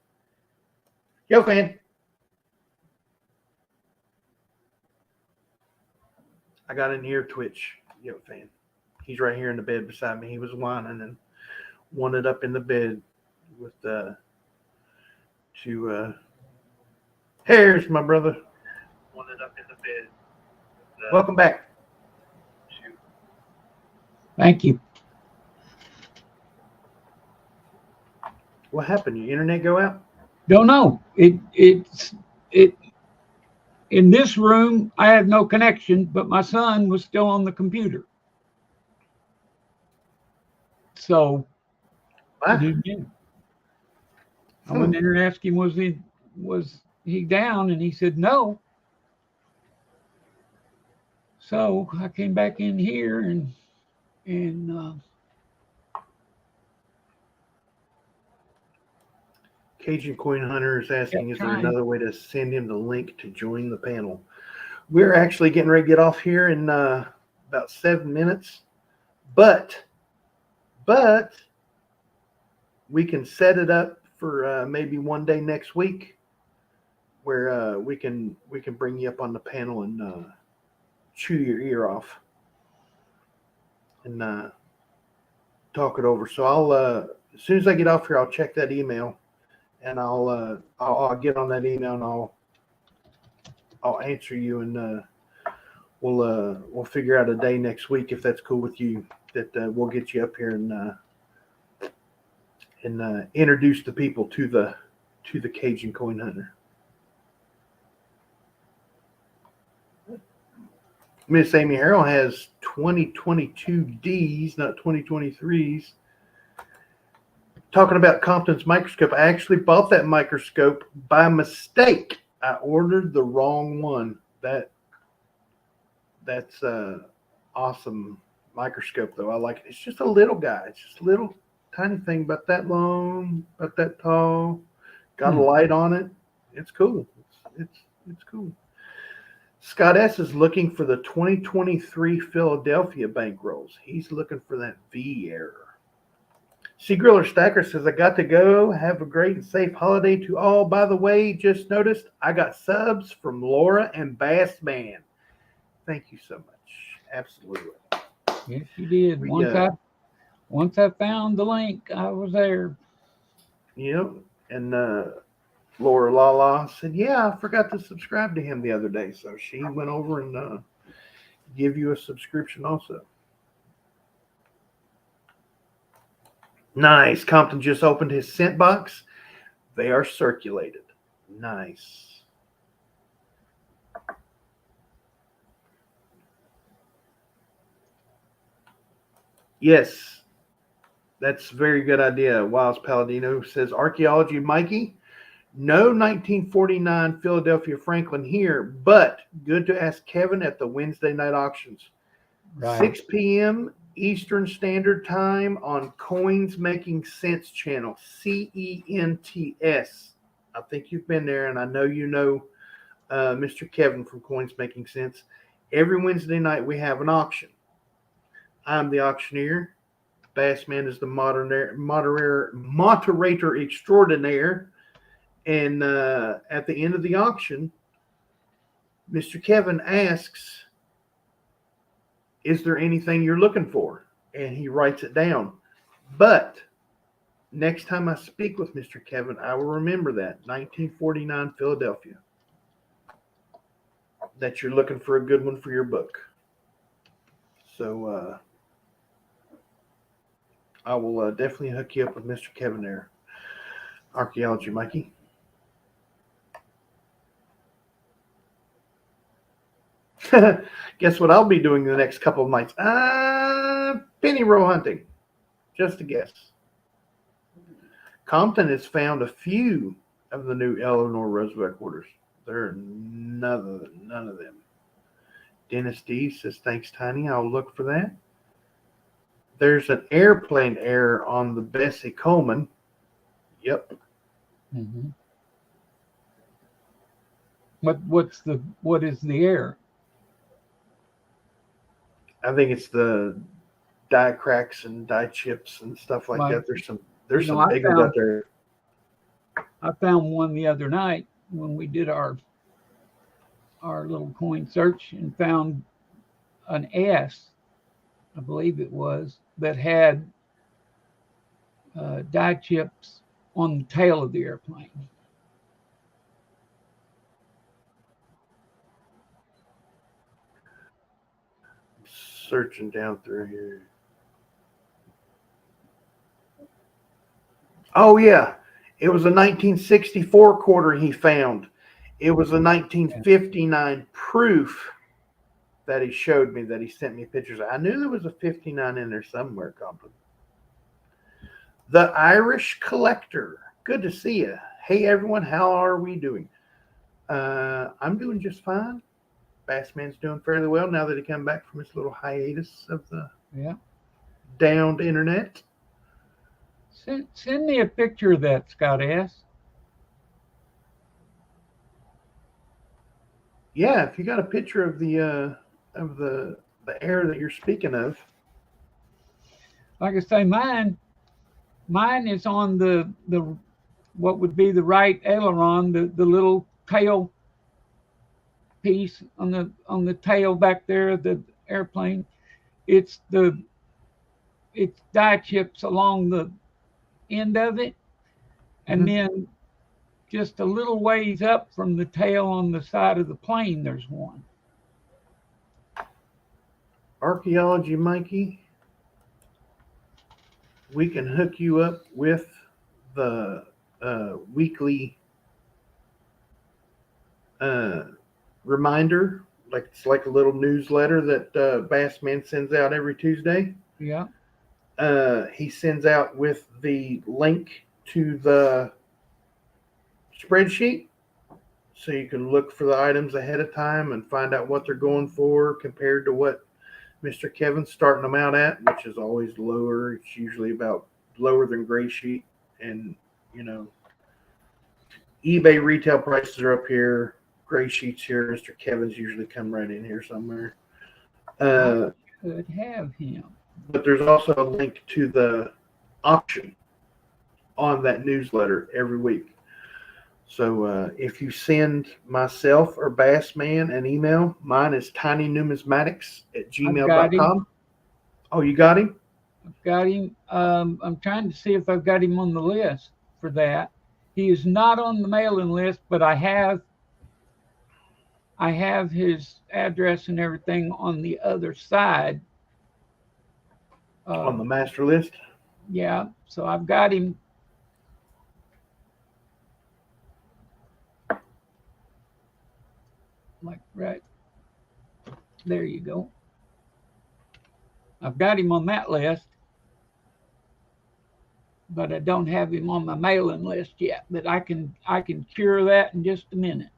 Yo, fan. I got an ear twitch. Yo, fan. He's right here in the bed beside me. He was whining and wanted up in the bed with Here's my brother. Wanted up in the bed. Welcome back. Thank you. What happened? Your internet go out? Don't know. It in this room I have no connection, but my son was still on the computer. So Wow. I went in there and asked him, was he down? And he said no. So I came back in here and Cajun Coin Hunter is asking, is there trying. another way to send him the link to join the panel? We're actually getting ready to get off here in about 7 minutes, but we can set it up for maybe one day next week where we can bring you up on the panel and chew your ear off and talk it over. So I'll as soon as I get off here, I'll check that email. And I'll get on that email and I'll answer you, and we'll figure out a day next week if that's cool with you, that we'll get you up here and introduce the people to the Cajun Coin Hunter. Miss Amy Harrell has 2022 Ds, not 2023s. Talking about Compton's microscope, I actually bought that microscope by mistake. I ordered the wrong one. That's awesome microscope, though. I like it. It's just a little guy. It's just a little tiny thing, about that long, about that tall. Got a light on it. It's cool. It's cool. Scott S. is looking for the 2023 Philadelphia bank rolls. He's looking for that V error. C. Griller Stacker says, I got to go. Have a great and safe holiday to all. By the way, just noticed I got subs from Laura and Bass Man. Thank you so much. Absolutely. yes, you did. Once I found the link, I was there. Yep. And Laura Lala said, yeah, I forgot to subscribe to him the other day. So she went over and give you a subscription also. Nice. Compton just opened his scent box. They are circulated. Nice. Yes, that's a very good idea. Wiles Palladino says, Archaeology Mikey, no 1949 Philadelphia Franklin here, but good to ask Kevin at the Wednesday night auctions. Right. 6 p.m. Eastern Standard Time on Coins Making Sense channel, CENTS. I think you've been there, and I know you know Mr. Kevin from Coins Making Sense. Every Wednesday night we have an auction. I'm the auctioneer. Bassman is the moderator extraordinaire, And at the end of the auction, Mr. Kevin asks, "Is there anything you're looking for?" And he writes it down. But next time I speak with Mr. Kevin, I will remember that 1949 Philadelphia, that you're looking for a good one for your book. So I will definitely hook you up with Mr. Kevin there. Archaeology, Mikey. Guess what I'll be doing the next couple of nights? Penny row hunting. Just a guess. Compton has found a few of the new Eleanor Roosevelt quarters. There are none of them. Dennis D says, "Thanks, Tiny. I'll look for that." There's an airplane error on the Bessie Coleman. Yep. Mm-hmm. What is the error? I think it's the die cracks and die chips and stuff like that. There's some big ones out there. I found one the other night when we did our little coin search and found an S, I believe it was, that had die chips on the tail of the airplane. Searching down through here. Oh yeah, it was a 1964 quarter he found. It was a 1959 proof that he showed me, that he sent me pictures. I knew there was a 59 in there somewhere, Compton. The Irish Collector. Good to see you. Hey everyone, how are we doing? I'm doing just fine. Bassman's doing fairly well now that he come back from his little hiatus of the downed internet. Send me a picture of that, Scott S. Yeah, if you got a picture of the error that you're speaking of. Like I say, mine is on the what would be the right aileron, the little tail piece on the tail back there of the airplane. It's die chips along the end of it, and then just a little ways up from the tail on the side of the plane, there's one. Archaeology, Mikey. We can hook you up with the weekly reminder. Like it's like a little newsletter that Bassman sends out every Tuesday. Yeah. He sends out with the link to the spreadsheet, so you can look for the items ahead of time and find out what they're going for compared to what Mr. Kevin's starting them out at, which is always lower. It's usually about lower than gray sheet, and eBay retail prices are up here. Gray sheets here. Mr. Kevin's usually come right in here somewhere. Could have him. But there's also a link to the auction on that newsletter every week. So if you send myself or Bassman an email, mine is tinynumismatics@gmail.com. Oh, you got him? I've got him. I'm trying to see if I've got him on the list for that. He is not on the mailing list, but I have his address and everything on the other side. On the master list? Yeah, so I've got him. Like right there you go. I've got him on that list, but I don't have him on my mailing list yet. But I can cure that in just a minute.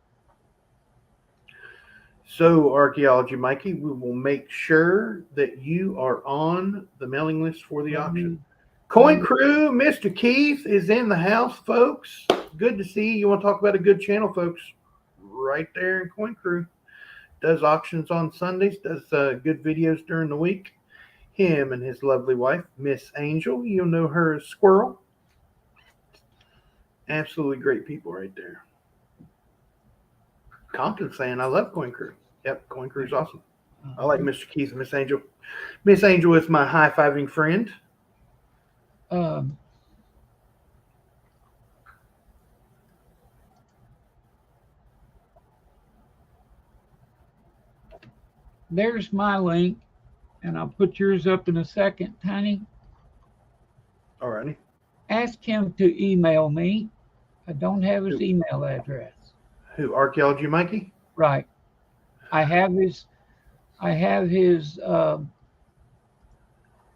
So, Archaeology Mikey, we will make sure that you are on the mailing list for the auction. Coin Crew, Mr. Keith is in the house, folks. Good to see you. You want to talk about a good channel, folks? Right there in Coin Crew. Does auctions on Sundays, does good videos during the week. Him and his lovely wife, Miss Angel. You'll know her as Squirrel. Absolutely great people right there. Compton saying, I love Coin Crew. Yep, Coin Crew's awesome. I like Mr. Keith and Miss Angel. Miss Angel is my high-fiving friend. There's my link, and I'll put yours up in a second, Tiny. Alrighty. Ask him to email me. I don't have his email address. Who? Archaeology Mikey? Right. I have his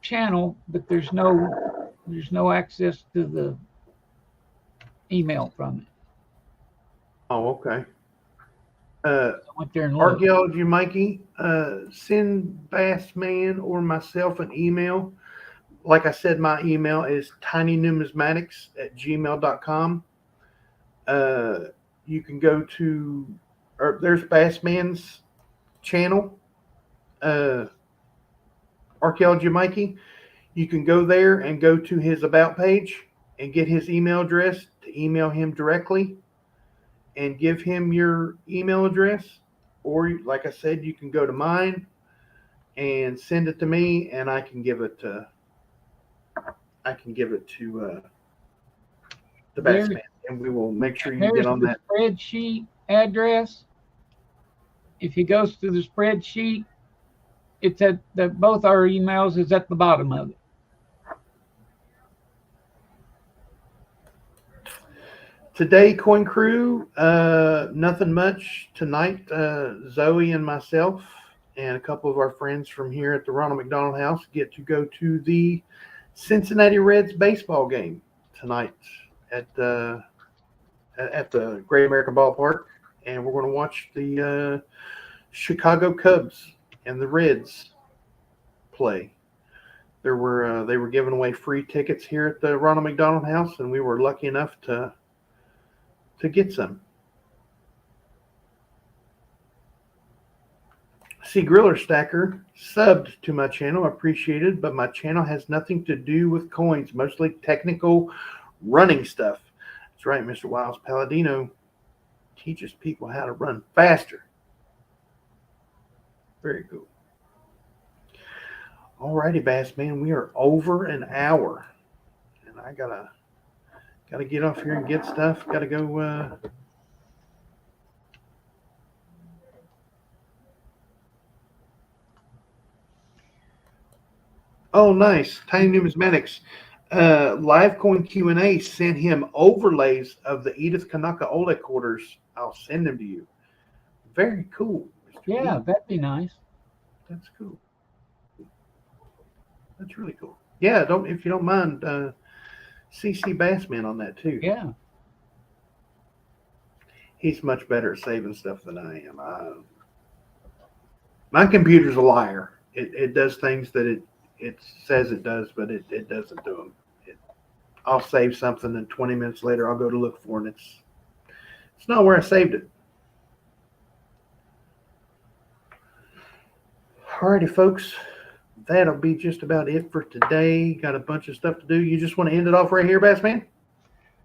channel, but there's no access to the email from it. Oh, okay. I went there and looked. Archaeology Mikey, send Bassman or myself an email. Like I said, my email is tinynumismatics@gmail.com. You can go to, or there's Bassman's channel, Archaeology Mikey. You can go there and go to his about page and get his email address to email him directly and give him your email address. Or like I said, you can go to mine and send it to me, and I can give it to the Bassman, and we will make sure you get on that spreadsheet address. If he goes to the spreadsheet, it's at both our emails is at the bottom of it. Today, Coin Crew, nothing much tonight. Zoe and myself and a couple of our friends from here at the Ronald McDonald house get to go to the Cincinnati Reds baseball game tonight at the Great American Ballpark, and we're going to watch the Chicago Cubs and the Reds play. They were giving away free tickets here at the Ronald McDonald house, and we were lucky enough to get some. See, Griller Stacker subbed to my channel, appreciated, but my channel has nothing to do with coins, mostly technical running stuff. That's right, Mr. Wiles Palladino teaches people how to run faster. Very cool. Alrighty, Bassman, we are over an hour, and I gotta get off here and get stuff. Gotta go. Oh, nice. Tiny Numismatics. Live Coin Q&A sent him overlays of the Edith Kanaka Oleg quarters. I'll send them to you. Very cool. Mr. Yeah, P. that'd be nice. That's cool. That's really cool. Yeah, if you don't mind, CC Bassman on that too. Yeah. He's much better at saving stuff than I am. My computer's a liar. It does things that it says it does, but it doesn't do them. I'll save something, and 20 minutes later I'll go to look for it, and it's not where I saved it. Alrighty, folks. That'll be just about it for today. Got a bunch of stuff to do. You just want to end it off right here, Bassman?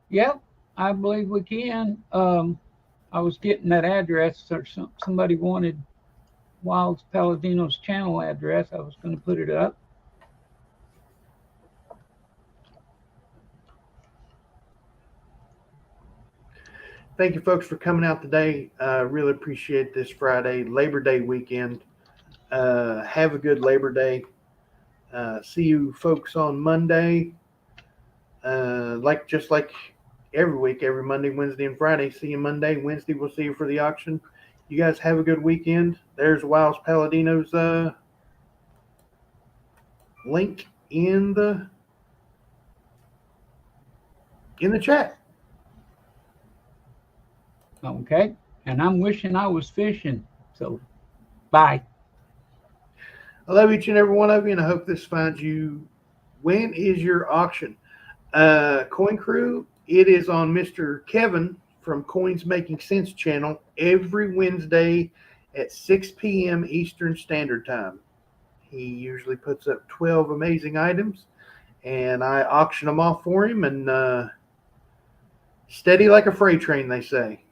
Yep, I believe we can. I was getting that address, or somebody wanted Wiles Palladino's channel address. I was going to put it up. Thank you, folks, for coming out today. Really appreciate this Friday, Labor Day weekend. Have a good Labor Day. See you folks on Monday. Just like every week, every Monday, Wednesday, and Friday. See you Monday. Wednesday, we'll see you for the auction. You guys have a good weekend. There's Wiles Palladino's link in the chat. Okay. And I'm wishing I was fishing. So, bye. I love each and every one of you, and I hope this finds you. When is your auction? Coin Crew, it is on Mr. Kevin from Coins Making Sense channel every Wednesday at 6 p.m. Eastern Standard Time. He usually puts up 12 amazing items, and I auction them off for him, and Steady like a freight train, they say.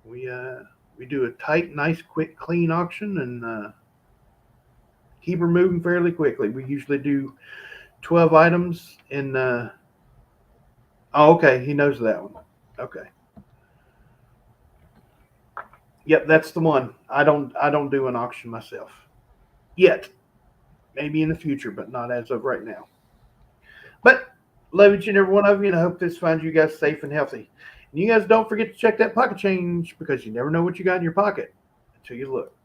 We do a tight, nice, quick, clean auction and keep her moving fairly quickly. We usually do 12 items in. Oh, okay, he knows that one. Okay. Yep, that's the one. I don't do an auction myself yet. Maybe in the future, but not as of right now. But love each and every one of you, and I hope this finds you guys safe and healthy. And you guys don't forget to check that pocket change because you never know what you got in your pocket until you look.